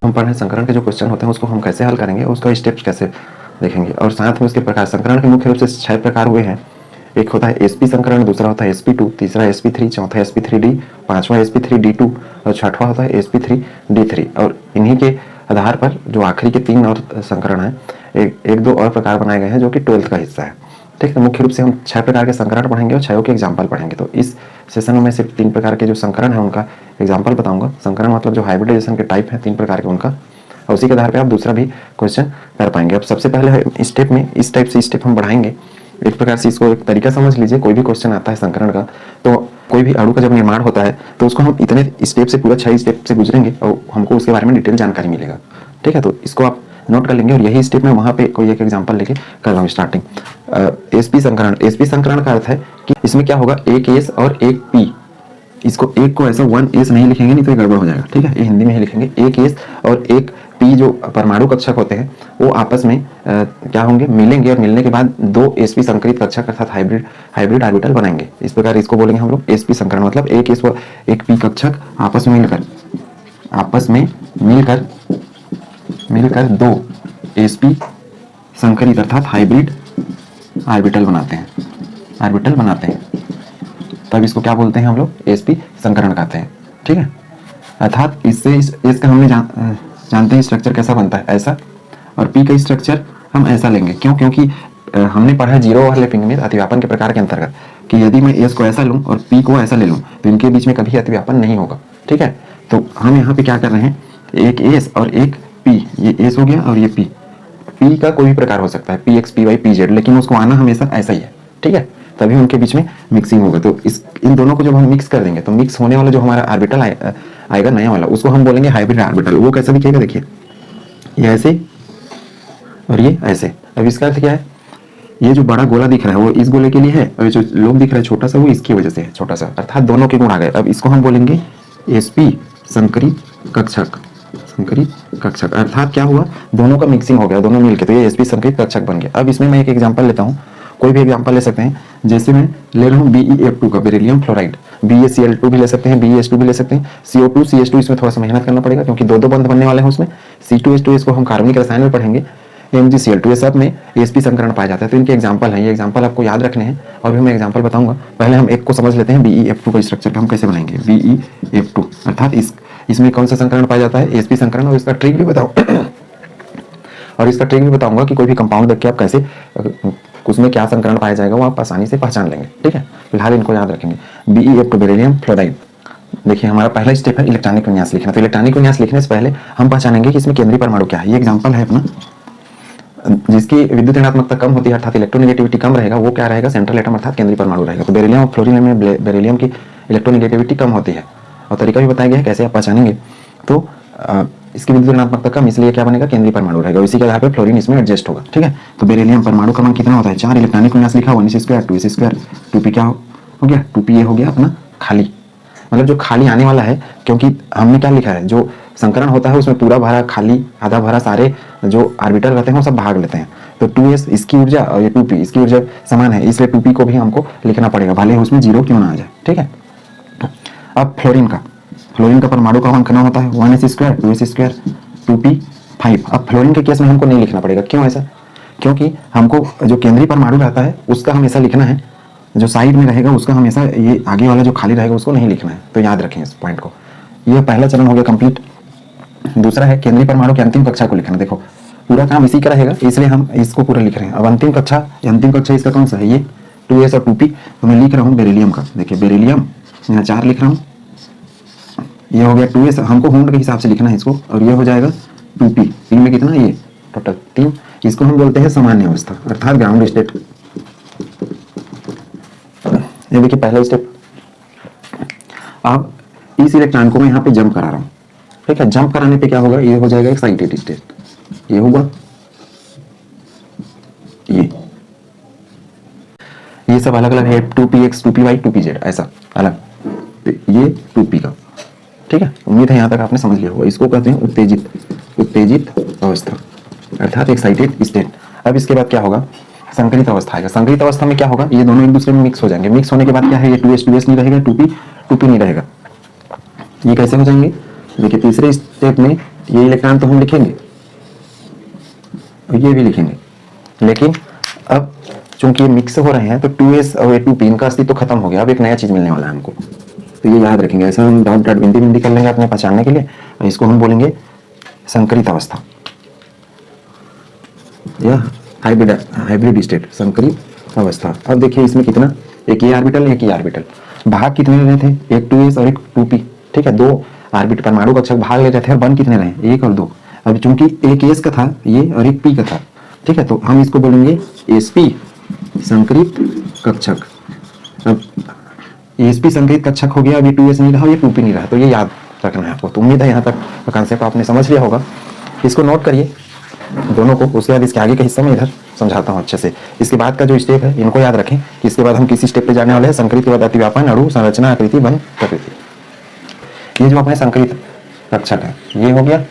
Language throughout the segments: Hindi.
हम पढ़ रहे संकरण के जो क्वेश्चन होते हैं उसको हम कैसे हल करेंगे, उसका स्टेप्स कैसे देखेंगे, और साथ में उसके प्रकार। संकरण के मुख्य रूप से 6 प्रकार हुए हैं। एक होता है sp संकरण, दूसरा होता है sp2, तीसरा sp3, चौथा sp3d, पांचवा sp3d2 और छठवां होता है sp3d3। और इन्हीं के आधार पर जो आखिरी के 3 और संकरण हैं, एक दो और प्रकार बनाए गए हैं जो कि 12th का हिस्सा है। ठीक है, मुख्य रूप से हम 6 प्रकार के संकरण पढ़ेंगे और 6 के एग्जाम्पल पढ़ेंगे। तो इस सेशन में सिर्फ 3 प्रकार के जो संकरण है उनका एग्जाम्पल बताऊंगा। संकरण मतलब जो हाइब्रिडाइजेशन के टाइप है 3 प्रकार के उनका, और उसी के आधार पर आप दूसरा भी क्वेश्चन कर पाएंगे। अब सबसे पहले स्टेप में इस टाइप से स्टेप हम बढ़ाएंगे। एक प्रकार से इसको एक तरीका समझ लीजिए, कोई भी क्वेश्चन आता है संकरण का, तो कोई भी अणु का जब निर्माण होता है तो उसको हम इतने स्टेप से, पूरा 6 स्टेप से गुजरेंगे और हमको उसके बारे में डिटेल जानकारी मिलेगा। ठीक है, तो इसको आप नोट कर लेंगे और यही स्टेप में वहां पे कोई एक एग्जांपल लेके कर रहा हूँ स्टार्टिंग। एसपी संकरण, एसपी संकरण का अर्थ है कि इसमें क्या होगा, एक एस और एक पी। इसको एक को ऐसा 1 एस नहीं लिखेंगे, नहीं तो गड़बड़ हो जाएगा। ठीक है, ये हिंदी में ही लिखेंगे। एक एस और एक पी जो परमाणु कक्षक होते हैं वो आपस में क्या होंगे, मिलेंगे, और मिलने के बाद 2 sp संकरित कक्षक अर्थात हाइब्रिड ऑर्बिटल बनाएंगे। इस प्रकार इसको बोलेंगे हम लोग sp संकरण। मतलब एक एस व एक पी कक्षक आपस में मिलकर 2 sp संकरित अर्थात हाइब्रिड ऑर्बिटल बनाते हैं। तब इसको क्या बोलते हैं हम लोग, sp संकरण कहते हैं। ठीक है, अर्थात इससे इसका हमने जानते हैं स्ट्रक्चर कैसा बनता है, ऐसा, और p का स्ट्रक्चर हम ऐसा लेंगे। क्यों? क्योंकि हमने पढ़ा है जीरो ओवरलैपिंग में अतिव्यापन के प्रकार के अंतर्गत कि यदि मैं s को ऐसा लूं और p को ऐसा ले लूं तो इनके बीच में कभी अतिव्यापन नहीं होगा। ठीक है, तो हम यहाँ पे क्या कर रहे हैं, एक s और एक p, ये s हो गया और ये p का कोई भी प्रकार हो सकता है, px py pz, लेकिन उसको आना हमेशा ऐसा ही है। ठीक है, तभी उनके बीच में मिक्सिंग होगा। तो इन दोनों को जब हम मिक्स कर देंगे तो मिक्स होने वाला जो हमारा ऑर्बिटल आएगा नया वाला, उसको हम बोलेंगे हाइब्रिड ऑर्बिटल। वो कैसा दिखेगा, देखिए ये ऐसे और ये ऐसे। अब इसका अर्थ क्या है, ये जो बड़ा गोला दिख रहा है वो इस गोले के लिए है, और जो लोग दिख रहा है छोटा सा वो इसकी वजह से है, छोटा सा, अर्थात दोनों के गुण आ गए। अब इसको हम बोलेंगे sp संकरित कक्षक, अर्थात क्या हुआ, दोनों का मिक्सिंग हो गया, दोनों मिलके, तो ये sp संकरित कक्षक बन गया। अब इसमें मैं एक एग्जांपल लेता हूँ, कोई भी एग्जांपल ले सकते हैं। जैसे मैं ले रहा हूँ BeF2 का, बेरिलियम फ्लोराइड। BeCl2 भी ले सकते हैं, BeS2 भी ले सकते हैं, CO2 CH2, इसमें थोड़ा सा मेहनत करना पड़ेगा क्योंकि दो बंध बनने वाले हैं उसमें। C2H2 को हम कार्बनिक रसायन में पढ़ेंगे। MgCl2, ये सब में sp संकरण पाया जाता है। तो इनके एग्जाम्पल हैं, ये एग्जाम्पल आपको याद रखने हैं और भी मैं एग्जाम्पल बताऊंगा। पहले हम एक को समझ लेते हैं, BeF2 का स्ट्रक्चर हम कैसे बनाएंगे। BeF2 अर्थात इसमें कौन सा संकरण पाया जाता है, sp संकरण, और इसका ट्रिक भी बताऊंगा कि कोई भी कंपाउंड देख के आप कैसे उसमें क्या संकरण पाया जाएगा वो आप आसानी से पहचान लेंगे। ठीक है, फिलहाल इनको याद रखेंगे। BeF2 beryllium fluoride. देखिए हमारा पहला स्टेप है इलेक्ट्रॉनिक विन्यास लिखना। तो इलेक्ट्रॉनिक विन्यास लिखने से पहले हम पहचानेंगे कि इसमें केंद्रीय परमाणु क्या है। ये एग्जांपल है अपना, जिसकी विद्युत ऋणात्मकता कम होती है अर्थात इलेक्ट्रोनेगेटिविटी कम रहेगा, वो क्या रहेगा, सेंट्रल एटम अर्थात केंद्रीय परमाणु रहेगा। तो बेरिलियम और फ्लोरीन में बेरिलियम की इलेक्ट्रोनेगेटिविटी कम होती है, और तरीका भी बताया गया है कैसे आप पहचानेंगे। तो इसकी विद्युत ऋणात्मकता कम, इसलिए क्या बनेगा, केंद्रीय परमाणु रहेगा। इसी के आधार पर फ्लोरीन इसमें एडजस्ट होगा। ठीक है, तो बेरिलियम परमाणु क्रमांक कितना होता है, 4। इलेक्ट्रॉनिक विन्यास लिखा 1s2 2s2 2p क्या हो गया, 2p ये हो गया अपना खाली, मतलब जो खाली आने वाला है, क्योंकि हमने क्या लिखा है, जो संकरण होता है उसमें पूरा भरा, खाली, आधा भरा, सारे जो ऑर्बिटल रहते हैं वो सब भाग लेते हैं। तो 2s इसकी ऊर्जा और ये 2p इसकी ऊर्जा समान है, इसलिए 2p को भी हमको लिखना पड़ेगा, भले उसमें 0 क्यों ना आ जाए। ठीक है, अब फ्लोरीन का परमाणु क्रमांक कितना होता है, 1s2 2s2 2p 5। अब फ्लोरीन के केस में हमको नहीं लिखना पड़ेगा, क्यों ऐसा, क्योंकि हमको जो केंद्रीय परमाणु रहता है उसका हमेशा लिखना है, जो साइड में रहेगा उसका हमेशा, ये आगे वाला जो खाली रहेगा उसको नहीं लिखना है। तो याद रखें इस पॉइंट को। यह पहला चरण हो गया कंप्लीट। दूसरा है केंद्रीय परमाणु की अंतिम कक्षा को लिखना। देखो पूरा काम इसी का रहेगा, इसलिए हम इसको पूरा लिख रहे हैं। अब अंतिम कक्षा इसका कौन सा है, ये 2s और 2p। तो मैं लिख रहा हूँ बेरिलियम का। देखिए बेरिलियम यहाँ 4 लिख रहा हूँ, ये हो गया 2s, हमको हुंड के हिसाब से लिखना है इसको, और ये हो जाएगा 2p। 3 में कितना, ये टोटल 3। इसको हम बोलते हैं सामान्य अवस्था अर्थात ग्राउंड स्टेट। ये देखिए पहला स्टेप। अब इस इलेक्ट्रॉन को मैं यहाँ पे जंप करा रहा हूँ। ठीक है, जंप कराने पे क्या होगा, ये हो जाएगा एक्साइटेड स्टेट, ये होगा, ये सब अलग अलग है, 2px 2py 2pz ऐसा अलग, ये 2p का। ठीक है, उम्मीद है यहाँ तक आपने समझ लिया होगा। इसको कहते हैं उत्तेजित अवस्था अर्थात एक्साइटेड स्टेट। अब इसके बाद क्या होगा, संकरित अवस्था आएगा। संकरित अवस्था में क्या होगा, ये दोनों एक दूसरे में मिक्स हो जाएंगे। मिक्स होने के बाद क्या है, ये 2s नहीं रहेगा, 2p नहीं रहेगा। ये कैसे हो जाएंगे, देखिए तीसरे स्टेप में ये इलेक्ट्रॉन तो हम लिखेंगे, ये भी लिखेंगे, लेकिन अब चूंकि ये मिक्स हो रहे हैं तो 2s और 2p इनका अस्तित्व खत्म हो गया, अब एक नया चीज मिलने वाला है हमको। तो ये याद रखेंगे, ऐसा हम डॉट डॉट बिंदी बिंदी कर लेंगे अपने पहचानने के लिए, और इसको हम बोलेंगे संकरित अवस्था या हाइब्रिड स्टेट, संकरित अवस्था। अब देखिए इसमें कितना, एक ये ऑर्बिटल एक ये ऑर्बिटल, भाग कितने ले रहे थे, एक 2s और एक 2p, ठीक है, दो ऑर्बिटल परमाणु कक्षक भाग ले रहे थे और बन कितने रहे, 1 और 2। अब चूंकि एक s का था ये और एक p का था, ठीक है, तो हम इसको बोलेंगे sp संकरित कक्षक। अब sp संकरित कक्षक हो गया, अभी 2s नहीं रहा, ये 2p नहीं रहा, तो ये याद रखना है आपको। तो उम्मीद है यहाँ तक कॉन्सेप्ट आपने समझ लिया होगा, इसको नोट करिए दोनों को, उसके बाद इसके आगे के हिस्से में इधर समझाता हूँ अच्छे से। इसके बाद का जो स्टेप है इनको याद रखें कि इसके बाद हम किसी स्टेप पे जाने वाले हैं, संकरित के बाद अतिव्यापन, अणु, संरचना, आकृति, बंध, प्रकृति। ये जो अपने संकरित कक्षक है ये हो गया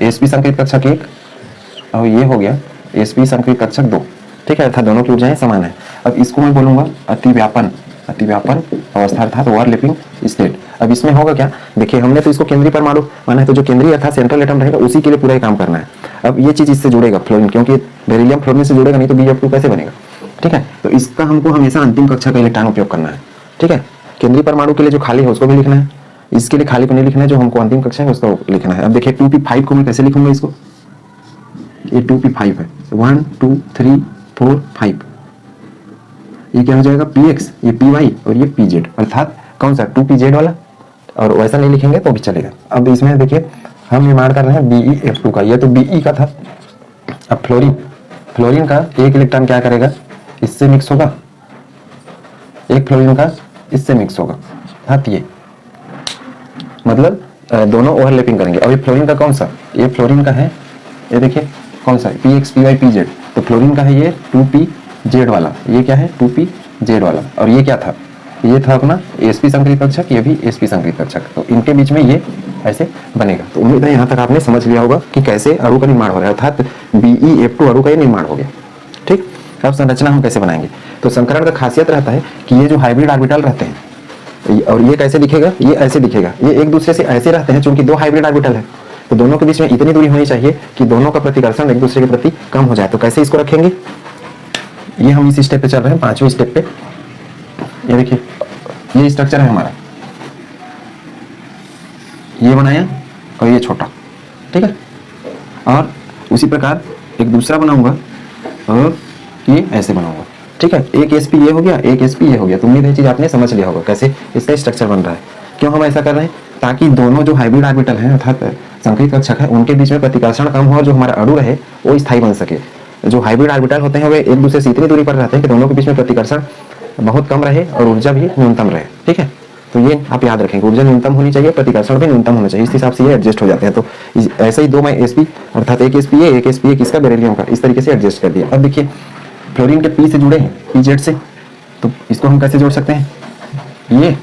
sp संकरित कक्षक 1 और ये हो गया sp संकरित कक्षक 2, ठीक है, अर्थात दोनों की ऊर्जाएं समान है। अब इसको मैं बोलूंगा अतिव्यापन अवस्था अर्थात ओवरलैपिंग स्टेट। अब इसमें होगा क्या, देखिए हमने तो इसको केंद्रीय परमाणु माना है, तो जो केंद्रीय अर्थात सेंट्रल एटम रहेगा उसी के लिए पूरा ही काम करना है। अब ये चीज इससे जुड़ेगा फ्लोरीन, क्योंकि बेरिलियम फ्लोरीन से जुड़ेगा नहीं तो BF2 कैसे बनेगा, ठीक है। तो इसका हमको हमेशा अंतिम कक्षा का इलेक्ट्रॉन उपयोग करना है, ठीक है। केंद्रीय परमाणु के लिए जो खाली है उसको भी लिखना है, इसके लिए खाली को नहीं लिखना है, जो हमको अंतिम कक्षा है उसको लिखना है। अब देखिए 2p5 को मैं कैसे लिखूंगा, इसको ये 2p5 है, 1 2 3 4 5, ये क्या हो जाएगा px, ये py और ये pz, अर्थात कौन सा 2pz वाला, और वैसा नहीं लिखेंगे तो भी चलेगा। अब इसमें देखिए हम निर्माण कर रहे हैं BeF2 का, ये तो Be का था। अब फ्लोरीन का एक इलेक्ट्रॉन क्या करेगा, इससे मिक्स होगा, एक फ्लोरीन का इससे मिक्स होगा, अर्थात ये मतलब दोनों ओवरलैपिंग करेंगे। अब ये फ्लोरीन का कौन सा, ये फ्लोरीन का है, ये देखिए कौन सा px py pz, तो फ्लोरीन का है ये 2pz वाला, ये क्या है 2pz वाला, और ये क्या था, ये था अपना sp संकरित कक्षक, ये भी sp संकरित कक्षक, तो इनके बीच में ये ऐसे बनेगा। तो उम्मीद है यहाँ तक आपने समझ लिया होगा कि कैसे अणु का निर्माण हो रहा है, अर्थात BeF2 अणु का ये निर्माण हो गया, ठीक। अब संरचना हम कैसे बनाएंगे, तो संकरण का खासियत रहता है कि ये जो हाइब्रिड ऑर्बिटल रहते हैं, और ये कैसे दिखेगा, ये ऐसे दिखेगा, ये एक दूसरे से ऐसे रहते हैं, चूंकि दो हाइब्रिड ऑर्बिटल है तो दोनों के बीच में इतनी दूरी होनी चाहिए कि दोनों का प्रतिकर्षण एक दूसरे के प्रति कम हो जाए। तो कैसे इसको रखेंगे, ये हम इस स्टेप पे चल रहे हैं, 5वें स्टेप पे। ये देखिए ये स्ट्रक्चर है हमारा, ये बनाया और ये छोटा, ठीक है, और उसी प्रकार एक दूसरा बनाऊंगा और ये ऐसे बनाऊंगा, ठीक है। एक sp ये हो गया, एक sp ये हो गया। तो उम्मीद है चीज आपने समझ लिया होगा कैसे इसका स्ट्रक्चर बन रहा है। क्यों हम ऐसा कर रहे हैं, ताकि दोनों जो हाइब्रिड ऑर्बिटल हैं अर्थात संकरित कक्षक है उनके बीच में प्रतिकर्षण कम हो और जो हमारा अणु रहे वो स्थायी बन सके। जो हाइब्रिड ऑर्बिटल होते हैं वे एक दूसरे से इतनी दूरी पर रहते हैं कि दोनों के बीच में प्रतिकर्षण बहुत कम रहे और ऊर्जा भी न्यूनतम रहे, ठीक है। तो ये आप याद रखेंगे, ऊर्जा न्यूनतम होनी चाहिए, प्रतिकर्षण भी न्यूनतम होना चाहिए, इस हिसाब से ये एडजस्ट हो जाते हैं। तो ऐसे ही दो मैं sp अर्थात एक sp एक sp किसका बेरिलियम का, इस तरीके से एडजस्ट कर दिया। अब देखिए फ्लोरीन के p से जुड़े हैं pz से, तो इसको हम कैसे जोड़ सकते हैं, ये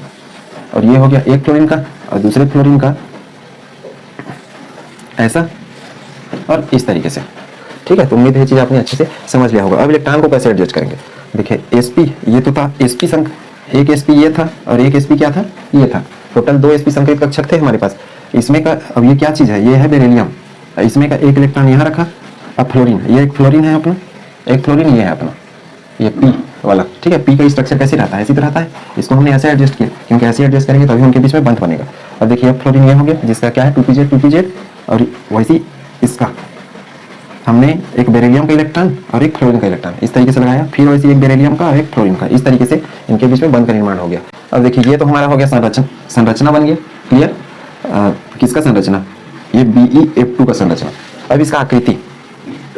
और ये हो गया एक फ्लोरीन का और दूसरे फ्लोरीन का ऐसा और इस तरीके से, ठीक है। तो उम्मीद है चीज आपने अच्छे से समझ लिया होगा। अब इलेक्ट्रॉन को कैसे एडजस्ट करेंगे, देखिए sp ये तो था sp संक, एक sp ये था और एक sp क्या था, ये था, टोटल 2 sp संकरित कक्षक थे हमारे पास। इसमें का अब ये क्या चीज है, ये है बेरिलियम, इसमें का एक इलेक्ट्रॉन यहाँ रखा। अब फ्लोरीन, ये एक फ्लोरीन है अपना, एक फ्लोरीन ये है अपना, ये p वाला, ठीक है। p का स्ट्रक्चर कैसे रहता है, ऐसी तरह रहता है, इसको हमने ऐसे एडजस्ट किया, क्योंकि ऐसे एडजस्ट करेंगे तभी उनके बीच में बंध बनेगा। अब देखिए अब फ्लोरीन ये हो गया जिसका क्या है 2pz और वैसे इसका हमने एक बेरिलियम का इलेक्ट्रॉन और एक फ्लोरीन का इलेक्ट्रॉन इस तरीके से लगाया, फिर वैसे एक बेरिलियम का और एक फ्लोरीन का, इस तरीके से इनके बीच में बंध का निर्माण हो गया। अब देखिए ये तो हमारा हो गया संरचना बन गया, क्लियर। किसका संरचना, ये BeF2 का संरचना। अब इसका आकृति,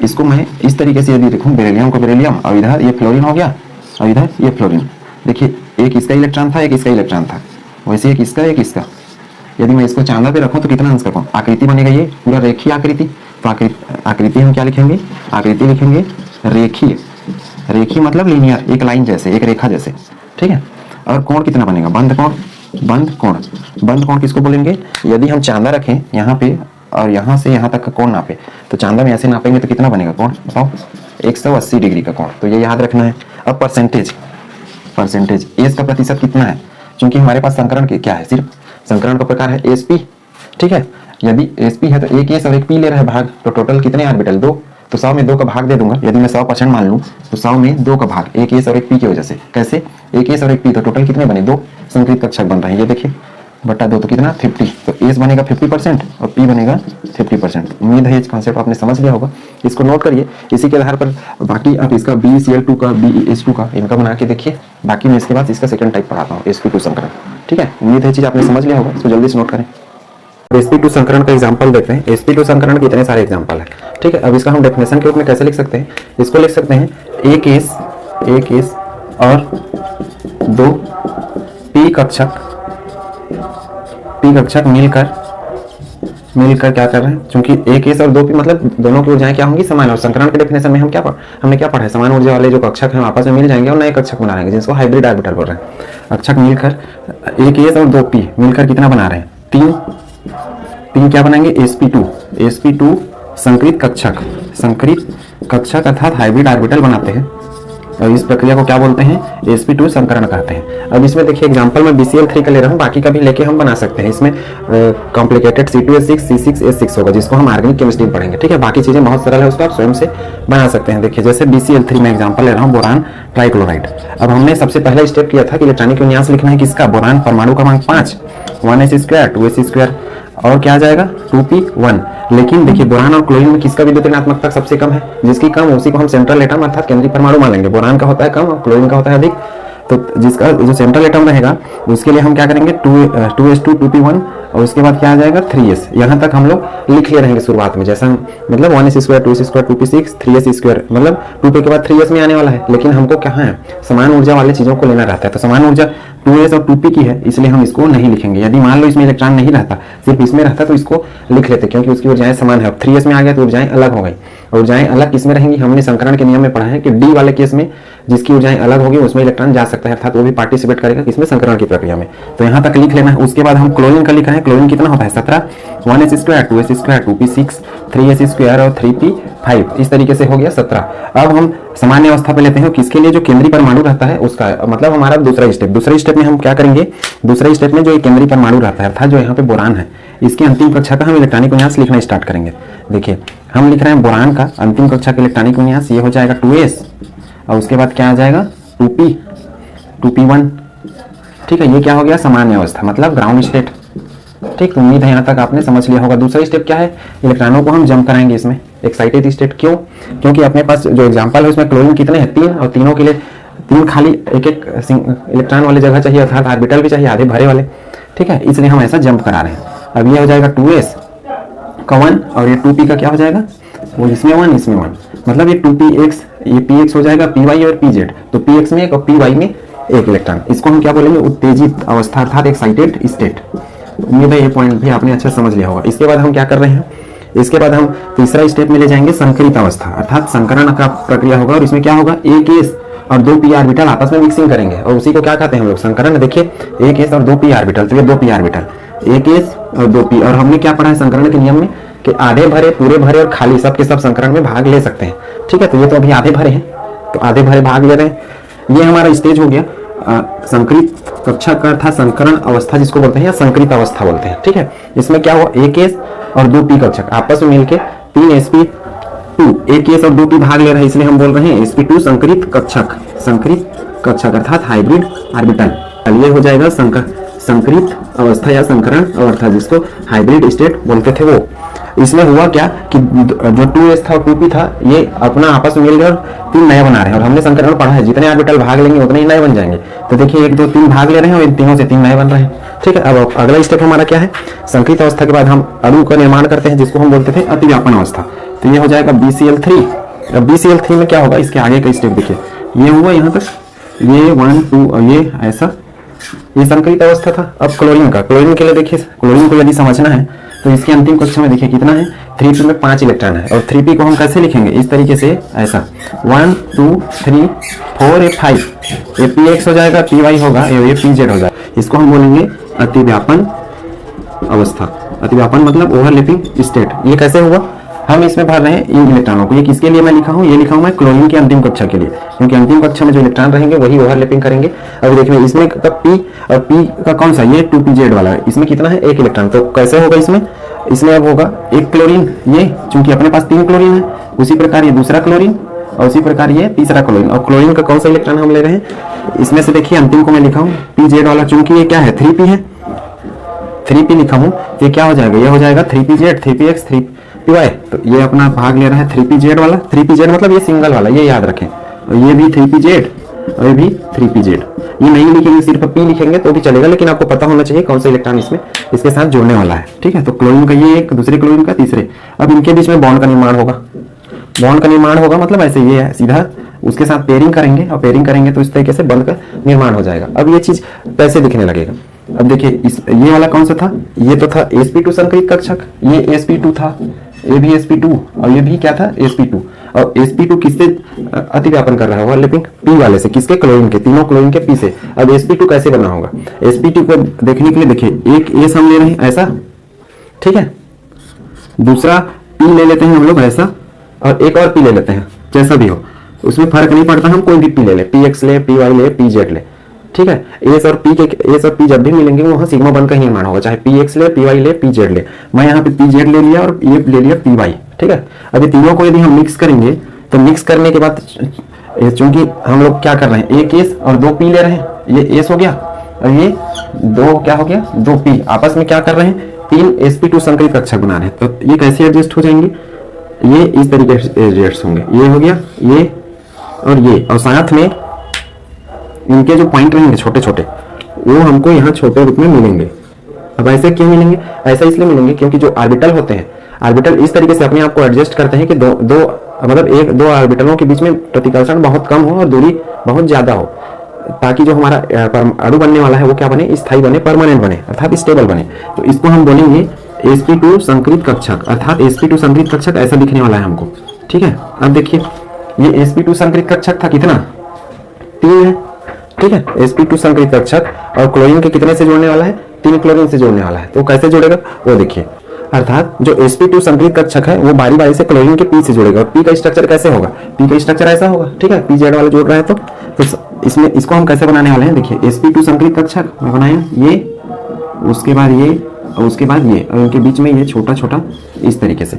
इसको मैं इस तरीके से यदि लिखूं, बेरिलियम को बेरिलियम और इधर ये फ्लोरीन हो गया और इधर ये फ्लोरीन, देखिए एक इसका इलेक्ट्रॉन था एक इसका इलेक्ट्रॉन था, वैसे एक इसका एक इसका। यदि मैं इसको चांदा पे रखूं तो कितना अंश रखूं, आकृति बनेगा ये पूरा रेखीय आकृति। तो आकृति हम क्या लिखेंगे, आकृति लिखेंगे रेखीय, रेखीय मतलब लीनियर, एक लाइन जैसे, एक रेखा जैसे, ठीक है। और कोण कितना बनेगा, बंध कोण, बंध कोण, बंध कोण किसको बोलेंगे, यदि हम चांदा रखें यहाँ पे और यहाँ से यहाँ तक का कोण नापे तो चांदा में ऐसे नापेंगे तो कितना बनेगा कोण, बताओ 180 डिग्री का कोण। तो ये याद रखना है। अब परसेंटेज, एस का प्रतिशत कितना है, क्योंकि हमारे पास संकरण क्या है, सिर्फ संकरण का प्रकार है sp, ठीक है। यदि sp है तो एक s और एक p ले रहा है भाग, तो टोटल कितने ऑर्बिटल 2, तो 100 में 2 का भाग दे दूंगा। यदि मैं 100% मान लूं तो 100 में 2 का भाग, एक s और एक p की वजह से। कैसे? एक s और एक p, तो टोटल कितने बने? 2 संकृत कक्षक बन रहे हैं। ये देखिए बटा 2 तो कितना 50, तो s बनेगा 50% और p बनेगा 50%। उम्मीद है ये कॉन्सेप्ट आपने समझ लिया होगा, इसको नोट करिए। इसी के आधार पर बाकी आप इसका BeCl2 का, BeS2 का इनका बना के देखिए। बाकी मैं इसके बाद इसका सेकंड टाइप पढ़ाता हूँ, sp2 संकरण। ठीक है, उम्मीद है चीज आपने समझ लिया होगा, इसको जल्दी से नोट करें। sp2 संकरण का एग्जांपल देखते हैं। sp2 संकरण के इतने सारे एग्जांपल है। ठीक है, अब इसका हम डेफिनेशन के रूप में कैसे लिख सकते हैं? इसको लिख सकते हैं एक केस और 2 p कक्षक मिलकर क्या कर रहे हैं? क्योंकि एक केस और 2 p मतलब दोनों की ऊर्जाएं क्या होंगी? समान। और संकरण के डेफिनेशन में हमने क्या पढ़ा है? समान ऊर्जा वाले जो कक्षक हैं आपस में मिल जाएंगे और नए कक्षक बना लेंगे, जिसको हाइब्रिड ऑर्बिटल बोल रहे हैं। कक्षक मिलकर एक केस और 2 p मिलकर कितना बना रहे हैं? 3 क्या बनाएंगे? sp2 संकृत कक्षक अर्थात हाइब्रिड ऑर्बिटल बनाते हैं, और इस प्रक्रिया को क्या बोलते हैं? sp2 संकरण कहते हैं। अब इसमें देखिए एग्जांपल में BCl3 का ले रहा हूँ, बाकी का भी लेके हम बना सकते हैं। इसमें कॉम्प्लिकेटेड C2H6 C6H6 होगा, जिसको हम ऑर्गेनिक केमिस्ट्री में पढ़ेंगे। ठीक है, बाकी चीजें बहुत सरल है, उसको आप स्वयं से बना सकते हैं। देखिए जैसे BCl3 में एग्जाम्पल ले रहा हूँ, बोरान ट्राइक्लोराइड। अब हमने सबसे पहला स्टेप किया था कि इलेक्ट्रॉनिक विन्यास लिखना है किसका? बोरान परमाणु क्रमांक 5, 1s2 2s2 और क्या आ जाएगा? 2p1। लेकिन देखिए बोरान और क्लोरीन में किसका विद्युत ऋणात्मकता सबसे कम है? जिसकी कम उसी को हम सेंट्रल एटम अर्थात केंद्रीय परमाणु मान लेंगे। बोरान का होता है कम और क्लोरीन का होता है अधिक, तो जिसका जो सेंट्रल एटम रहेगा उसके लिए हम क्या करेंगे? 2s2 2p1 और उसके बाद क्या आ जाएगा? 3s। यहाँ तक हम लोग लिख ले रहेंगे शुरुआत में, जैसा मतलब 1s2 2s2 2p6 3s2 मतलब 2p के बाद 3s में आने वाला है। लेकिन हमको क्या है? समान ऊर्जा वाले चीजों को लेना रहता है, तो समान ऊर्जा 2s और 2p की है, इसलिए हम इसको नहीं लिखेंगे। यदि मान लो इसमें इलेक्ट्रॉन नहीं रहता, सिर्फ इसमें रहता, तो इसको लिख लेते, क्योंकि उसकी ऊर्जाएं समान है। अब 3s में आ गया तो ऊर्जाएं अलग हो गई। ऊर्जाएं अलग किसमें रहेंगी? हमने संकरण के नियम में पढ़ा है कि d वाले केस में जिसकी ऊर्जाएं अलग होगी उसमें इलेक्ट्रॉन जा सकता है, अर्थात वो भी पार्टिसिपेट करेगा किसमें? संकरण की प्रक्रिया में। तो यहाँ तक लिख लेना है। उसके बाद हम क्लोरीन का लिखा है। क्लोरीन कितना होता है? 17, 1s2 2s2 2p6 3s2 और 3p5। इस तरीके से हो गया 17। अब हम सामान्य अवस्था पे लेते हैं, किसके लिए? जो केंद्रीय परमाणु रहता है उसका, मतलब हमारा दूसरा स्टेप में हम क्या करेंगे? दूसरे स्टेप में जो केंद्रीय परमाणु रहता है अर्थात जो यहाँ पे बोरान है, इसकी अंतिम कक्षा का हम इलेक्ट्रॉनिक विन्यास लिखना स्टार्ट करेंगे। देखिए हम लिख रहे हैं बोरान का अंतिम कक्षा का इलेक्ट्रॉनिक विन्यास, ये हो जाएगा 2s और उसके बाद क्या आ जाएगा? 2p1। ठीक है, ये क्या हो गया? सामान्य अवस्था मतलब ग्राउंड स्टेट। ठीक, उम्मीद है यहाँ तक आपने समझ लिया होगा। दूसरा स्टेप क्या है? इलेक्ट्रॉनों को हम जंप कराएंगे इसमें एक्साइटेड स्टेट। क्यों? क्योंकि अपने पास जो एग्जांपल है उसमें क्लोरीन कितने हैं? 3, और तीनों के लिए 3 खाली एक इलेक्ट्रॉन वाली जगह चाहिए, अर्थात ऑर्बिटल भी चाहिए आधे भरे वाले। ठीक है, इसलिए हम ऐसा जंप करा रहे हैं। अब ये हो जाएगा 2s का 1 और ये 2p का क्या हो जाएगा? वो इसमें 1 इसमें 1, मतलब ये 2px, ये px हो जाएगा py और pz। तो px में 1 और py में 1 इलेक्ट्रॉन। इसको हम क्या बोलेंगे? उत्तेजित अवस्था अर्थात एक्साइटेड स्टेट। उम्मीद है ये पॉइंट भी आपने अच्छा समझ लिया होगा। इसके बाद हम क्या कर रहे हैं? इसके बाद हम तीसरा स्टेप में ले जाएंगे संकरित अवस्था, अर्थात संकरण का प्रक्रिया होगा। और इसमें क्या होगा? एक s और 2p ऑर्बिटल आपस में मिक्सिंग करेंगे, और उसी को क्या कहते हैं हम लोग? संकरण। देखिए एक s और 2p ऑर्बिटल, तो ये 2p ऑर्बिटल, एक s और 2p। और हमने क्या पढ़ा है संकरण के नियम में कि आधे भरे, पूरे भरे और खाली सब के सब संकरण में भाग ले सकते हैं। ठीक है, तो ये तो अभी आधे भरे हैं, तो आधे भरे भाग ले रहे हैं। ये हमारा स्टेज हो गया संकरित कक्षा का अर्थात संकरण अवस्था जिसको बोलते हैं, या संकरित अवस्था बोलते हैं। ठीक है, इसमें क्या हुआ? एक s और 2p कक्षक आपस में मिलकर 3sp2, एक s और 2p भाग ले रहे हैं, इसलिए हम बोल रहे हैं sp2 संकरित कक्षक अर्थात हाइब्रिड ऑर्बिटल। ये हो जाएगा संकरित अवस्था या संकरण अवस्था, जिसको हाइब्रिड स्टेट बोलते थे वो। इसमें हुआ क्या कि जो 2s था और 2p था, ये अपना आपस में मिल गए और 3 नए बना रहे हैं। और हमने संकरण पढ़ा है जितने ऑर्बिटल भाग लेंगे उतने ही नए बन जाएंगे। तो देखिए 1 2 3 भाग ले रहे हैं और इन तीनों से 3 नए बन रहे हैं। ठीक है, अब अगला स्टेप हमारा क्या है? संकरित अवस्था के बाद हम अणु का निर्माण करते हैं, जिसको हम बोलते थे अतिव्यापन अवस्था। तो ये हो जाएगा BCl3। अब BCl3 में क्या होगा? इसके आगे का स्टेप देखिए, ये हुआ यहाँ तक, ये 1 2 और ये ऐसा, ये संकरित अवस्था था। अब क्लोरीन के लिए देखिए, क्लोरीन को यदि समझना है तो इसकी अंतिम कक्षा में देखिए कितना है? 3p में 5 इलेक्ट्रॉन है। और 3p को हम कैसे लिखेंगे? इस तरीके से, ऐसा 1 2 3 4 ये 5, ये px हो जाएगा, py होगा, ये pz हो जाएगा। इसको हम बोलेंगे अतिव्यापन अवस्था। अतिव्यापन मतलब ओवरलैपिंग स्टेट। ये कैसे हुआ? हम इसमें भर रहे हैं इन इलेक्ट्रॉनों को। ये किसके लिए मैं लिखा हूँ? ये लिखा हूँ मैं क्लोरीन की अंतिम कक्षा के लिए, क्योंकि अंतिम कक्षा में जो इलेक्ट्रॉन रहेंगे वही ओवरलैपिंग करेंगे। अब देखिए इसमें का p और p का कौन सा? ये 2pz वाला है, इसमें कितना है? 1 इलेक्ट्रॉन। तो कैसे होगा? इसमें इसमें अब होगा एक क्लोरीन, ये चूंकि अपने पास 3 क्लोरीन है, उसी प्रकार ये दूसरा क्लोरीन और उसी प्रकार ये तीसरा क्लोरीन। और क्लोरीन का कौन सा इलेक्ट्रॉन हम ले रहे हैं, इसमें से देखिए अंतिम को मैं लिखा हूँ PZ वाला, चूंकि ये क्या है 3p है, 3p लिखा हूँ, तो ये क्या हो जाएगा, ये हो जाएगा 3pZ 3px 3py। तो ये अपना भाग ले रहा है 3pZ वाला, 3pZ मतलब ये सिंगल वाला, ये याद रखें। और ये भी 3pZ और ये भी 3pZ। ये नहीं लिखेंगे, सिर्फ p लिखेंगे तो भी चलेगा, लेकिन आपको पता होना चाहिए कौन सा इलेक्ट्रॉन इसमें इसके साथ जुड़ने वाला है। ठीक है, तो क्लोरीन का ये एक, दूसरे क्लोरीन का तीसरे। अब इनके बीच में बॉन्ड का निर्माण होगा, बॉन्ड का निर्माण होगा मतलब ऐसे ये है, सीधा उसके साथ पेयरिंग करेंगे और पेयरिंग करेंगे तो इस तरीके से बॉन्ड का निर्माण हो जाएगा। अब ये चीज कैसे दिखने लगेगा, अब देखिए इस ये वाला कौन सा था, ये तो था sp2 संकरित कक्षक, ये sp2 था, ये भी sp2 और ये भी क्या था sp2। और sp2 किससे अतिव्यापन कर रहा होगा, लिपिंग p वाले से, किसके, क्लोरीन के, तीनों क्लोरीन के p से। अब sp2 कैसे बना होगा, sp2 को देखने के लिए देखिए एक S हम ले रहे हैं ऐसा, ठीक है, दूसरा p ले लेते हैं हम लोग ऐसा, और एक और p ले लेते हैं, जैसा भी हो उसमें फर्क नहीं पड़ता, हम कोई भी p ले ले, px ले, py ले, pz ले। ठीक है, एस और पी जब भी मिलेंगे वहां सिग्मा बॉन्ड का ही निर्माण होगा, चाहे पीएक्स ले, पीवाई ले, पीजेड ले। मैं यहाँ पे पीजेड ले लिया और ये ले लिया पीवाई। ठीक है, अब ये तीनों को यदि हम मिक्स करेंगे तो मिक्स करने के बाद चूंकि हम लोग क्या कर रहे हैं, एक एस और 2 पी ले रहे हैं, ये एस हो गया और ये 2 क्या हो गया, 2 पी, आपस में क्या कर रहे हैं, 3 sp2 संकरित कक्षक बना रहे हैं। तो ये कैसे एडजस्ट हो जाएंगे, ये इस तरीके से एडजस्ट होंगे, ये हो गया ये और ये, और साथ में इनके जो पॉइंट रहेंगे छोटे छोटे वो हमको यहाँ छोटे रूप में मिलेंगे। अब ऐसे क्यों मिलेंगे, ऐसा इसलिए मिलेंगे क्योंकि जो ऑर्बिटल होते हैं, ऑर्बिटल इस तरीके से अपने आप को एडजस्ट करते हैं कि मतलब एक दो ऑर्बिटलों के बीच में प्रतिकर्षण बहुत कम हो और दूरी बहुत ज्यादा हो, ताकि जो हमारा अणु बनने वाला है वो क्या बने, स्थायी बने, परमानेंट बने, अर्थात स्टेबल बने। तो इसको हम बोलेंगे sp2 संकरित कक्षक, अर्थात sp2 संकरित कक्षक ऐसा दिखने वाला है हमको। ठीक है, अब देखिए ये sp2 संकरित कक्षक था कितना, 3 है। ठीक है, sp2 संकरित कक्षक और क्लोरीन के कितने से जोड़ने वाला है, 3 क्लोरीन से जोड़ने वाला है। तो कैसे जोड़ेगा वो देखिए, अर्थात जो sp2 संकरित कक्षक है वो बारी बारी से क्लोरीन के p से जोड़ेगा। और p का स्ट्रक्चर कैसे होगा, p का स्ट्रक्चर ऐसा होगा। ठीक है, pz वाला जोड़ रहा है तो इसमें इसको हम कैसे बनाने वाले हैं, देखिए sp2 संकरित कक्षक मैं बनाया ये, उसके बाद ये और उसके बाद ये, और इनके बीच में ये छोटा छोटा इस तरीके से।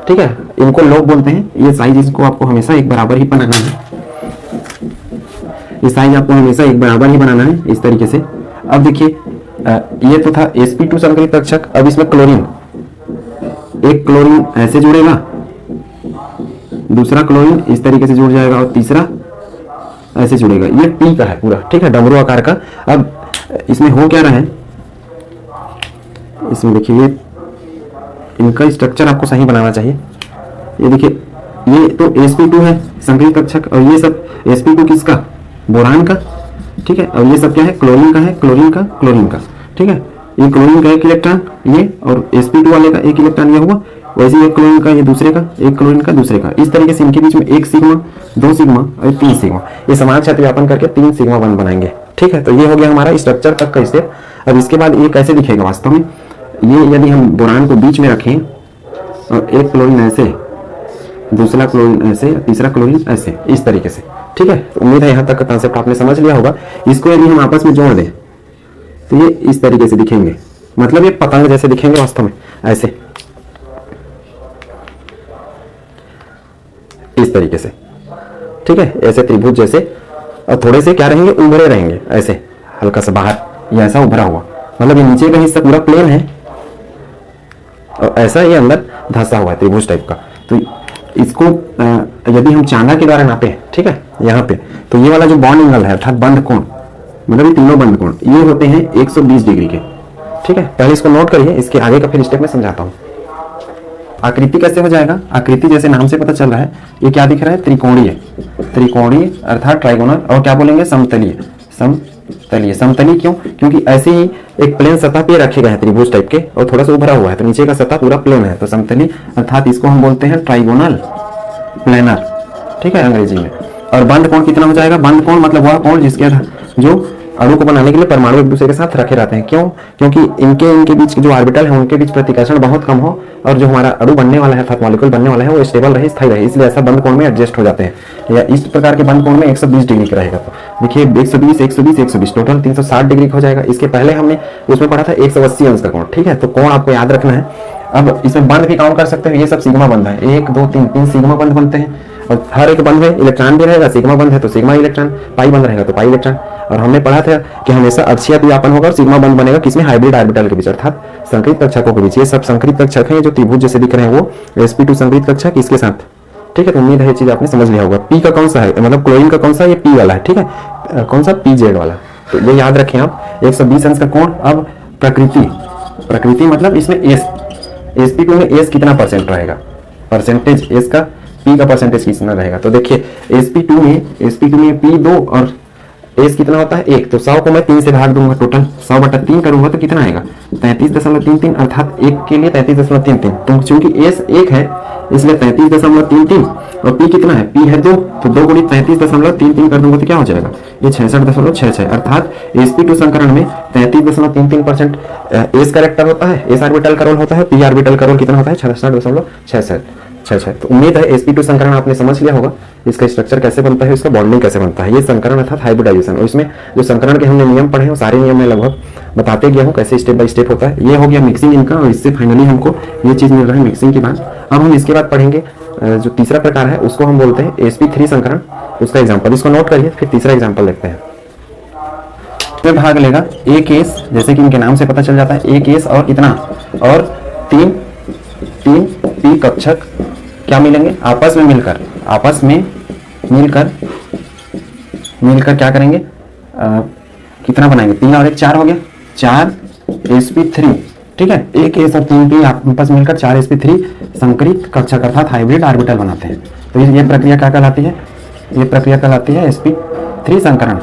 ठीक है, इनको लोग बोलते हैं, ये साइज इसको आपको हमेशा एक बराबर ही बनाना है, ये साइज आपको हमेशा एक बराबर ही बनाना है इस तरीके से। अब देखिए ये तो था sp2 संकरित कक्षक, अब इसमें क्लोरीन, एक क्लोरीन ऐसे जुड़ेगा, दूसरा क्लोरीन इस तरीके से जुड़ जाएगा और तीसरा ऐसे जुड़ेगा। ये P का है पूरा, ठीक है, डमरू आकार का। अब इसमें हो क्या रहा है, इसमें देखिए ये इनका स्ट्रक्चर आपको सही बनाना चाहिए। ये देखिए ये तो sp2 है संकरित कक्षक, और ये सब sp2 किसका, बोरान का। ठीक है, और ये सब क्या है, क्लोरीन का है, क्लोरीन का। ठीक है, ये क्लोरीन का एक इलेक्ट्रॉन ये, और sp2 वाले का एक इलेक्ट्रॉन ये हुआ, वैसे ही एक क्लोरीन का ये दूसरे का, एक क्लोरीन का दूसरे का। इस तरीके से इनके बीच में 1 सिग्मा, 2 सिग्मा और 3 सिग्मा, ये समान क्षेत्र व्यापन करके 3 सिग्मा बॉन्ड बनाएंगे। ठीक है, तो ये हो गया हमारा स्ट्रक्चर तक का स्टेप। अब इसके बाद ये कैसे दिखेगा वास्तव में, ये यदि हम बोरान को बीच में रखें और एक क्लोरीन ऐसे, दूसरा क्लोरीन ऐसे, तीसरा क्लोरीन ऐसे, इस तरीके से। ठीक है, तो उम्मीद है यहाँ तक का कॉन्सेप्ट आपने समझ लिया होगा। इसको यदि हम आपस में जोड़ दें तो ये इस तरीके से दिखेंगे, मतलब ये पतंग जैसे दिखेंगे वास्तव में, ऐसे इस तरीके से। ठीक है, ऐसे त्रिभुज जैसे, और थोड़े से क्या रहेंगे, उभरे रहेंगे ऐसे, हल्का सा बाहर, ये ऐसा उभरा हुआ, मतलब ये नीचे का हिस्सा पूरा प्लेन है और ऐसा ये अंदर धंसा हुआ है त्रिभुज टाइप का। तो इसको यदि हम चांदा के द्वारा नापे, ठीक है, यहाँ पे, तो ये वाला जो बॉन्ड एंगल है अर्थात बंध कोण, मतलब ये तीनों बंध कोण ये होते हैं 120 डिग्री के। ठीक है, पहले इसको नोट करिए, इसके आगे का फिर स्टेप में समझाता हूँ। आकृति कैसे हो जाएगा, आकृति जैसे नाम से पता चल रहा है, ये क्या दिख रहा है, त्रिकोणीय अर्थात ट्राइगोनल, और क्या बोलेंगे, समतलीय। समतली क्यों, क्योंकि ऐसे ही एक प्लेन सतह पे रखे गए हैं त्रिभुज टाइप के, और थोड़ा सा उभरा हुआ है, तो नीचे का सतह पूरा प्लेन है, तो समतली, अर्थात इसको हम बोलते हैं ट्राइगोनल प्लेनर। ठीक है, अंग्रेजी में। और बंध कोण कितना हो जाएगा, बंध कोण मतलब वह कोण जिसके जो अणु को बनाने के लिए परमाणु एक दूसरे के साथ रखे रहते हैं। क्यों, क्योंकि इनके बीच के जो ऑर्बिटल है उनके बीच प्रतिकर्षण बहुत कम हो, और जो हमारा अणु बनने वाला है अर्थात मॉलिक्यूल बनने वाला है वो स्टेबल रहे, स्थायी रहे, इसलिए ऐसा बंध कोण में एडजस्ट हो जाते हैं। या इस प्रकार के बंध कोण में 120 डिग्री का रहेगा। तो देखिए 120 टोटल 360 डिग्री का हो जाएगा। इसके पहले हमने उसमें पढ़ा था 180 अंश का कोण। ठीक है, तो कोण आपको याद रखना है, अब इसमें बंध भी काउंट कर सकते हो, ये सब सिग्मा बंध है, 1 2 3 3 सिग्मा बंध बनते हैं और हर एक बंध में इलेक्ट्रॉन भी रहेगा, सिग्मा बंध है तो सिग्मा इलेक्ट्रॉन, पाई बंध रहेगा तो पाई इलेक्ट्रॉन। और हमने पढ़ा था कि हमेशा अक्षीय द्विव्यापन होगा और सिग्मा बंध बनेगा किसमें, हाइब्रिड ऑर्बिटल के बीच अर्थात संकरित कक्षकों के बीच। ये सब संकरित कक्षक है, जो त्रिभुज जैसे दिख रहे हैं वो sp2 संकरित कक्षक इसके साथ, ठीक है। तो उम्मीद है ये चीज आपने समझ लिया होगा। पी का कौन सा है, मतलब क्लोरीन का कौन सा, ये पी वाला है, ठीक है, कौन सा, पीजेड वाला, तो ये याद रखें आप। 120 अंश का कोण। अब प्रकृति मतलब इसमें एस, sp2 में एस कितना परसेंट रहेगा, परसेंटेज एस का, पी का परसेंटेज कितना रहेगा। तो देखिए sp2 में p2 और एस कितना होता है 1, तो 100 को मैं 3 से भाग दूंगा, टोटल 100/3 करूंगा तो कितना आएगा 33.33, अर्थात 1 के लिए 33.33। तो चूंकि एस 1 है इसलिए 33.33 और पी कितना है, पी है 2, तो 2 गुणित 33.33 कर दूंगा तो क्या हो जाएगा, ये 66.66, अर्थात sp2 संकरण में 33.33% एस कैरेक्टर होता है, एस ऑर्बिटल का रोल होता है, पी ऑर्बिटल का रोल कितना होता है 66.66। तो उम्मीद है sp2 संकरण आपने समझ लिया होगा, इसका स्ट्रक्चर कैसे बनता है, इसका बॉन्डिंग कैसे बनता है। ये संकरण अर्थात हाइब्रिडाइजेशन, और इसमें जो संकरण के हमने नियम पढ़े हैं वो सारे नियम मैं लगभग बताते गया हूँ कैसे स्टेप बाय स्टेप होता है। ये हो गया मिक्सिंग इनका, और इससे फाइनली हमको ये चीज मिल रहा है मिक्सिंग के बाद। अब हम इसके बाद पढ़ेंगे जो तीसरा प्रकार है उसको हम बोलते हैं sp3 संकरण, उसका एग्जाम्पल इसको नोट करिए, फिर तीसरा एग्जाम्पल देखते हैं। इसमें भाग लेगा एक केस, जैसे कि इनके नाम से पता चल जाता है, एक केस और इतना और तीन पी कक्षक क्या मिलेंगे, आपस में मिलकर क्या करेंगे, कितना बनाएंगे, 3 और 1 4 हो गया, 4 sp3, ठीक है। एक एस और 3 पी आपस में मिलकर 4 sp3 संकरित कक्षक अर्थात हाइब्रिड ऑर्बिटल बनाते हैं। तो ये प्रक्रिया क्या कहलाती है, ये प्रक्रिया कहलाती है sp3 संकरण,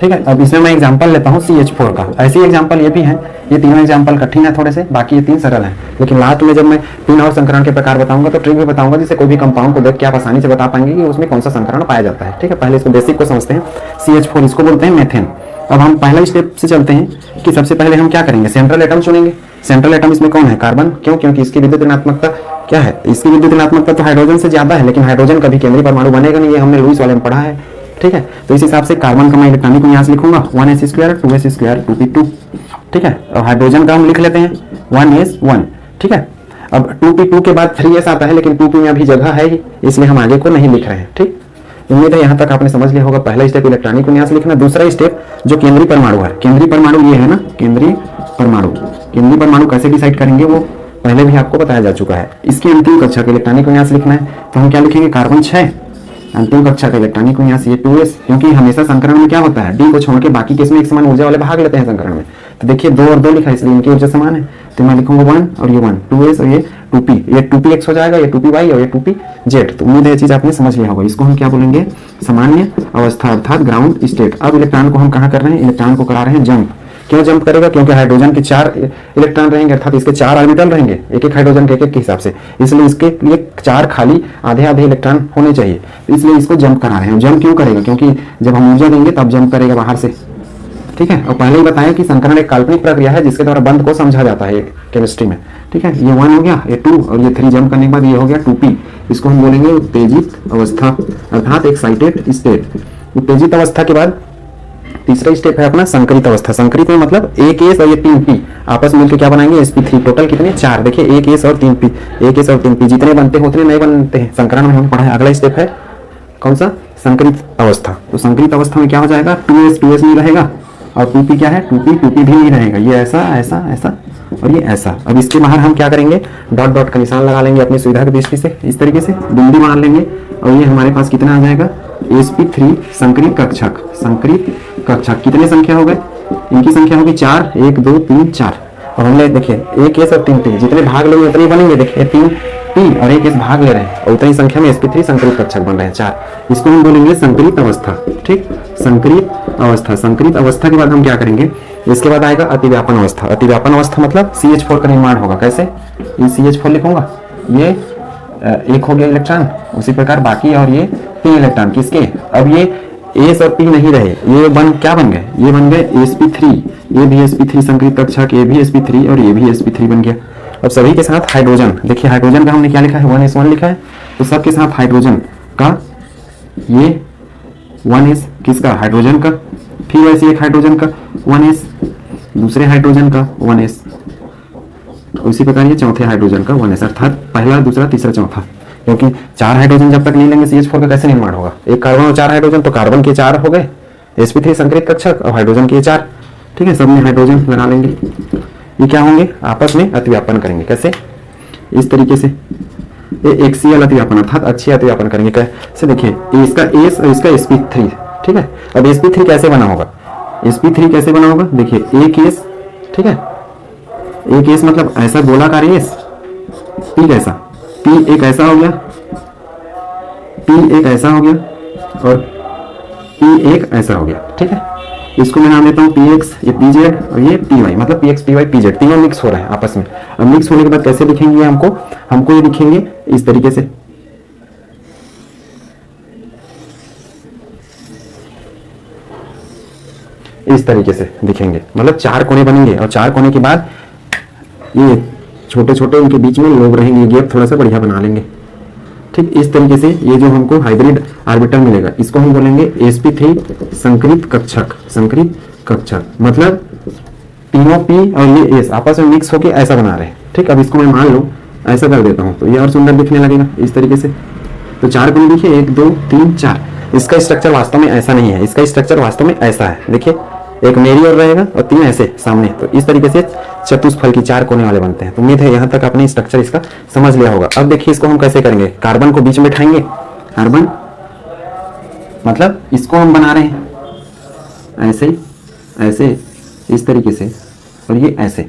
ठीक है। अब इसमें मैं एग्जांपल लेता हूँ CH4 का, ऐसे एग्जांपल ये भी हैं, ये तीनों एग्जांपल कठिन है थोड़े से, बाकी ये 3 सरल हैं, लेकिन लास्ट में जब मैं 3 और संकरण के प्रकार बताऊंगा तो ट्रिक भी बताऊंगा, जिससे कोई भी कंपाउंड को देख के आप आसानी से बता पाएंगे कि उसमें कौन सा संकरण पाया जाता है, ठीक है। पहले इसको बेसिक को समझते हैं। CH4 इसको बोलते हैं मेथेन। अब हम पहला स्टेप से चलते हैं कि सबसे पहले हम क्या करेंगे, सेंट्रल एटम चुनेंगे। सेंट्रल एटम इसमें कौन है, कार्बन। क्यों, क्योंकि इसकी विद्युत ऋणात्मकता क्या है, इसकी विद्युत ऋणात्मकता तो हाइड्रोजन से ज्यादा है, लेकिन हाइड्रोजन कभी केंद्रीय परमाणु बनेगा नहीं, ये हमने लुईस वाले में पढ़ा है, ठीक है। तो इस हिसाब से कार्बन का मैं इलेक्ट्रॉनिक विन्यास लिखूंगा 1s2 2s2 2p2, ठीक है। और हाइड्रोजन का हम लिख लेते हैं 1s1, ठीक है। अब 2p2 के बाद 3s आता है, लेकिन 2p में अभी जगह है इसलिए हम आगे को नहीं लिख रहे हैं, ठीक। उम्मीद है यहाँ तक आपने समझ लिया होगा। पहला स्टेप इलेक्ट्रॉनिक विन्यास लिखना। दूसरा स्टेप जो केंद्रीय परमाणु है, केंद्रीय परमाणु ये है ना, केंद्रीय परमाणु कैसे डिसाइड करेंगे वो पहले भी आपको बताया जा चुका है। इसकी अंतिम कक्षा का इलेक्ट्रॉनिक विन्यास लिखना है, तो हम क्या लिखेंगे, कार्बन 6 अंतिम कक्षा का इलेक्ट्रॉनिक विन्यास ये 2s, क्योंकि हमेशा संकरण में क्या होता है, d को छोड़ के बाकी केस में एक समान ऊर्जा वाले भाग लेते हैं संकरण में। तो देखिए 2 और 2 लिखा है इसलिए इनकी ऊर्जा समान है, तो मैं लिखूंगा 1 और ये 1, 2s और ये 2p, ये 2px हो जाएगा, ये 2py और ये 2pz। तो उम्मीद है ये चीज आपने समझ लिया होगा। इसको हम क्या बोलेंगे, सामान्य अवस्था अर्थात ग्राउंड स्टेट। अब इलेक्ट्रॉन को हम कहाँ कर रहे हैं, इलेक्ट्रॉन को करा रहे हैं जंप। क्यों जंप करेगा, क्योंकि हाइड्रोजन के 4 इलेक्ट्रॉन रहेंगे, अर्थात इसके 4 ऑर्बिटल रहेंगे, एक एक हाइड्रोजन के एक के हिसाब से, इसलिए इसके लिए 4 खाली आधे इलेक्ट्रॉन होने चाहिए, इसलिए इसको जंप करा रहे हैं। जंप क्यों करेगा, क्योंकि जब हम ऊर्जा देंगे तब जंप करेगा बाहर से, ठीक है। और पहले ही बताया कि संकरण एक काल्पनिक प्रक्रिया है जिसके द्वारा बंध को समझा जाता है केमिस्ट्री में, ठीक है। ये 1 हो गया, ये 2 और ये 3 जंप करने के बाद ये हो गया 2p। इसको हम बोलेंगे उत्तेजित अवस्था अर्थात एक्साइटेड स्टेट। उत्तेजित अवस्था के बाद तीसरा स्टेप है अपना संकरित अवस्था। संकरित में मतलब एक एस और ये 3p आपस में मिलकर क्या बनाएंगे, sp3। टोटल कितने, 4। देखिए एक एस और 3p, एक एस और 3p जितने बनते हैं उतने नहीं बनते हैं, संकरण में हम पढ़ा है। अगला स्टेप है कौन सा, संकरित अवस्था। तो संकरित अवस्था में क्या हो जाएगा, 2s नहीं रहेगा और 2p क्या है, 2p भी नहीं रहेगा, ये ऐसा ऐसा ऐसा और ये ऐसा। अब इसके बाहर हम क्या करेंगे, डॉट डॉट का निशान लगा लेंगे अपनी सुविधा की दृष्टि से, इस तरीके से बिंदु बना लेंगे और ये हमारे पास कितना आ जाएगा, sp3 संकरित कक्षक। कितने संख्या हो गए, इनकी संख्या होगी 4, 1 2 3 4। और हमने देखिए एक एस और 3p जितने भाग लेंगे उतने बनेंगे। देखिए 3p और एक एस भाग ले रहे हैं और उतनी संख्या में sp3 संकरित कक्षक बन रहे हैं 4। इसको हम बोलेंगे संकरित अवस्था, ठीक। संकरित अवस्था के बाद हम क्या करेंगे, इसके बाद आएगा अतिव्यापन अवस्था। अतिव्यापन अवस्था मतलब CH4 का निर्माण होगा। कैसे, ये CH4 लिखूंगा, ये एक हो गया इलेक्ट्रॉन, उसी प्रकार बाकी और ये 3 इलेक्ट्रॉन किसके, अब ये एस और पी नहीं रहे, ये क्या बन गए, ये बन गए sp3, ये भी sp3 संकरित कक्षक, ये भी sp3 और ये भी sp3 बन गया। अब सभी के साथ हाइड्रोजन, देखिए हाइड्रोजन का हमने क्या लिखा है, 1s1 लिखा है, तो सबके साथ हाइड्रोजन का ये 1s किसका, हाइड्रोजन का, फिर वैसे एक हाइड्रोजन का 1s, दूसरे हाइड्रोजन का 1s, उसी प्रकार ये चौथे हाइड्रोजन का 1s, अर्थात पहला, दूसरा, तीसरा, चौथा, क्योंकि 4 हाइड्रोजन जब तक नहीं लेंगे CH4 का कैसे निर्माण होगा? एक कार्बन और 4 हाइड्रोजन, तो कार्बन के 4 हो गए sp3 संकरित कक्षक और हाइड्रोजन के 4, ठीक है, सब में हाइड्रोजन लगा लेंगे। ये क्या होंगे? आपस में अतिव्यापन करेंगे। कैसे? इस तरीके से ये एक्सियल अतिव्यापन अर्थात अक्षीय अतिव्यापन करेंगे। कैसे? देखिए इसका एस और इसका sp3, ठीक है। अब sp3 कैसे बना होगा? sp3 कैसे बना होगा? देखिए एक एस, ठीक है, एक एस मतलब ऐसा गोलाकार एस, पी कैसा, पी एक ऐसा हो गया, पी एक ऐसा हो गया और पी एक ऐसा हो गया, ठीक है। इसको मैं नाम देता हूँ px, ये pz और ये py, मतलब px py pz तीनों मिक्स हो रहे हैं आपस में। अब मिक्स होने के बाद कैसे दिखेंगे? हमको ये दिखेंगे इस तरीके से, इस तरीके से दिखेंगे, मतलब 4 कोने बनेंगे और 4 कोने के बाद ये छोटे छोटे इनके बीच में लोग रहेंगे, गैप थोड़ा सा बढ़िया बना लेंगे, ठीक। इस तरीके से ये जो हमको हाइब्रिड ऑर्बिटल मिलेगा इसको हम बोलेंगे sp3 संकरित कक्षक, संकरित कक्षक, मतलब तीनों p और ये s आपस में मिक्स होके ऐसा बना रहे हैं, ठीक। अब इसको मैं मान लो ऐसा कर देता हूँ तो ये और सुंदर दिखने लगेगा इस तरीके से। तो 4 कोने देखिए, 1 2 3 4। इसका स्ट्रक्चर वास्तव में ऐसा नहीं है, इसका स्ट्रक्चर वास्तव में ऐसा है। देखिए एक मेरी ओर रहेगा और 3 ऐसे सामने, तो इस तरीके से चतुष्फल की 4 कोने वाले बनते हैं। तो उम्मीद है यहाँ तक आपने स्ट्रक्चर इसका समझ लिया होगा। अब देखिए इसको हम कैसे करेंगे? कार्बन को बीच में बिठाएंगे, कार्बन मतलब इसको हम बना रहे हैं ऐसे ऐसे इस तरीके से, और ये ऐसे,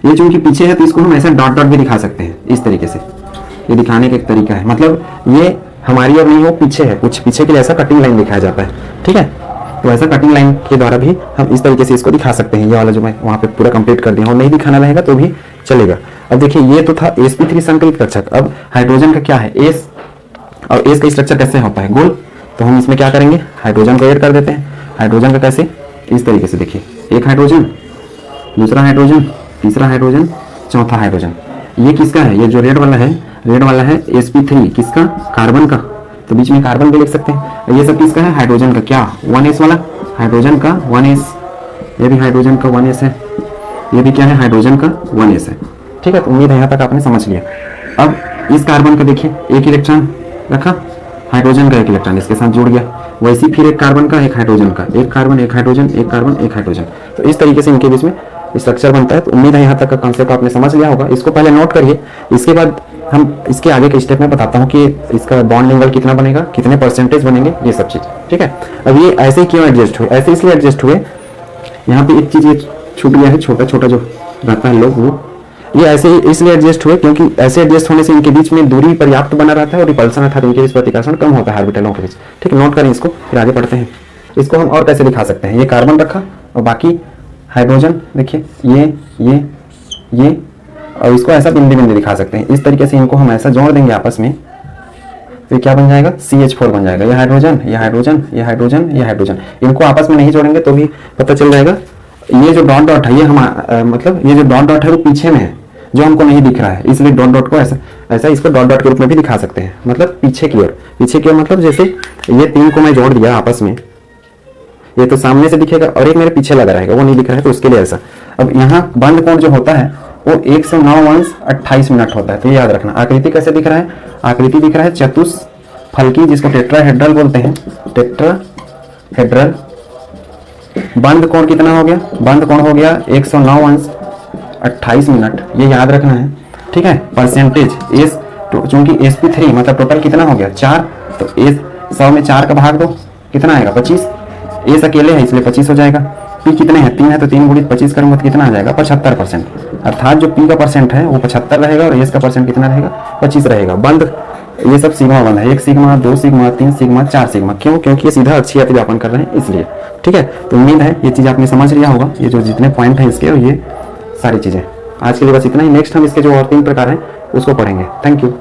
ये चूंकि पीछे है तो इसको हम ऐसे डॉट डॉट भी दिखा सकते हैं इस तरीके से। ये दिखाने का एक तरीका है, मतलब ये हमारी और नहीं हो, पीछे है, कुछ पीछे के लिए ऐसा कटिंग लाइन दिखाया जाता है, ठीक है। तो ऐसा कटिंग लाइन के द्वारा भी हम इस तरीके से इसको दिखा सकते हैं। ये वाला जो मैं वहां पे पूरा कंप्लीट कर दिया हूं, नहीं दिखाना रहेगा तो भी चलेगा। अब देखिए ये तो था sp3 संकरित कक्षक। अब हाइड्रोजन का क्या है? एस, और एस का स्ट्रक्चर कैसे होता है? गोल। तो हम इसमें क्या करेंगे? हाइड्रोजन को ऐड कर देते हैं। हाइड्रोजन का कैसे? इस तरीके से देखिए, एक हाइड्रोजन, दूसरा हाइड्रोजन, तीसरा हाइड्रोजन, चौथा हाइड्रोजन। ये किसका है? ये जो रेड वाला है, रेड वाला है sp3, किसका? कार्बन का, तो बीच में कार्बन भी लिख सकते हैं। ये सब किसका है? हाइड्रोजन का। क्या? 1s वाला, हाइड्रोजन का 1s, ये भी हाइड्रोजन का 1s है, ये भी क्या है? हाइड्रोजन का 1s है, ठीक है। तो उम्मीद है यहाँ तक आपने समझ लिया। अब इस कार्बन का देखिए, एक इलेक्ट्रॉन रखा, हाइड्रोजन का एक इलेक्ट्रॉन इसके साथ जुड़ गया, वैसे फिर एक कार्बन का, एक हाइड्रोजन का, एक कार्बन, एक हाइड्रोजन, एक कार्बन, एक हाइड्रोजन। तो इस तरीके से इनके बीच में स्ट्रक्चर बनता है। तो उम्मीद है यहाँ तक का कॉन्सेप्ट आपने समझ लिया होगा। इसको पहले नोट करिए, इसके बाद हम इसके आगे के स्टेप में बताता हूँ कि इसका बॉन्ड लेवल कितना बनेगा, कितने परसेंटेज बनेंगे, ये सब चीज, ठीक है। अब ये ऐसे क्यों एडजस्ट हुए? ऐसे इसलिए एडजस्ट हुए, यहाँ पे एक चीज ये छूट गया है, छोटा छोटा जो रहता है लोग, वो ये ऐसे इसलिए एडजस्ट हुए क्योंकि ऐसे एडजस्ट होने से इनके बीच में दूरी पर्याप्त बना रहता है और रिपल्सन अर्थात इनके बीच प्रतिकर्षण कम होता है ऑर्बिटलों के बीच, ठीक है। नोट करें इसको, फिर आगे बढ़ते हैं। इसको हम और कैसे दिखा सकते हैं? ये कार्बन रखा और बाकी हाइड्रोजन, देखिए ये और इसको ऐसा बिंदी बिंदी दिखा सकते हैं। इस तरीके से इनको हम ऐसा जोड़ देंगे आपस में, तो क्या बन जाएगा? CH4 बन जाएगा। ये हाइड्रोजन, ये हाइड्रोजन, ये हाइड्रोजन, ये हाइड्रोजन। इनको आपस में नहीं जोड़ेंगे तो भी पता चल जाएगा। ये जो डॉट डॉट है, ये हम मतलब ये जो डॉट डॉट है वो पीछे में है, जो हमको नहीं दिख रहा है, इसलिए डॉट डॉट को ऐसा इसको डॉट डॉट के रूप में भी दिखा सकते हैं, मतलब पीछे की ओर। पीछे की ओर मतलब जैसे ये 3 को मैं जोड़ दिया आपस में, ये तो सामने से दिखेगा और एक मेरे पीछे लगा रहेगा, वो नहीं दिख रहा है, तो उसके लिए ऐसा। अब यहाँ बंद कोण जो होता है वो 109 मिनट होता है, तो ये याद रखना। आकृति कैसे दिख रहा है? आकृति दिख रहा है चतुष्फलकी, जिसको टेट्राहेड्रल बोलते हैं, टेट्राहेड्रल। बंद कोण कितना हो गया? बंद कोण हो गया 109 मिनट, ये याद रखना है, ठीक है। परसेंटेज एस, चूंकि sp3 मतलब टोटल कितना हो गया? 4, तो एस 100 में 4 का भाग दो, कितना आएगा? 25। एस अकेले है इसलिए 25 हो जाएगा। पी कितने हैं? 3 है, तो 3 गुणित 25 करूंगा तो कितना आ जाएगा? 75%। अर्थात जो पी का परसेंट है वो 75 रहेगा और एस का परसेंट कितना रहेगा? 25 रहेगा। बंद, ये सब सिग्मा बंद है, 1 सिग्मा, 2 सिग्मा, 3 सिग्मा, 4 सिग्मा। क्यों? क्योंकि ये सीधा अक्षीय अतिव्यापन कर रहे हैं इसलिए, ठीक है। तो उम्मीद है ये चीज आपने समझ लिया होगा, ये जो जितने पॉइंट है इसके और ये सारी चीजें। आज के लिए बस इतना ही। नेक्स्ट हम इसके जो और 3 प्रकार हैं उसको पढ़ेंगे। Thank you.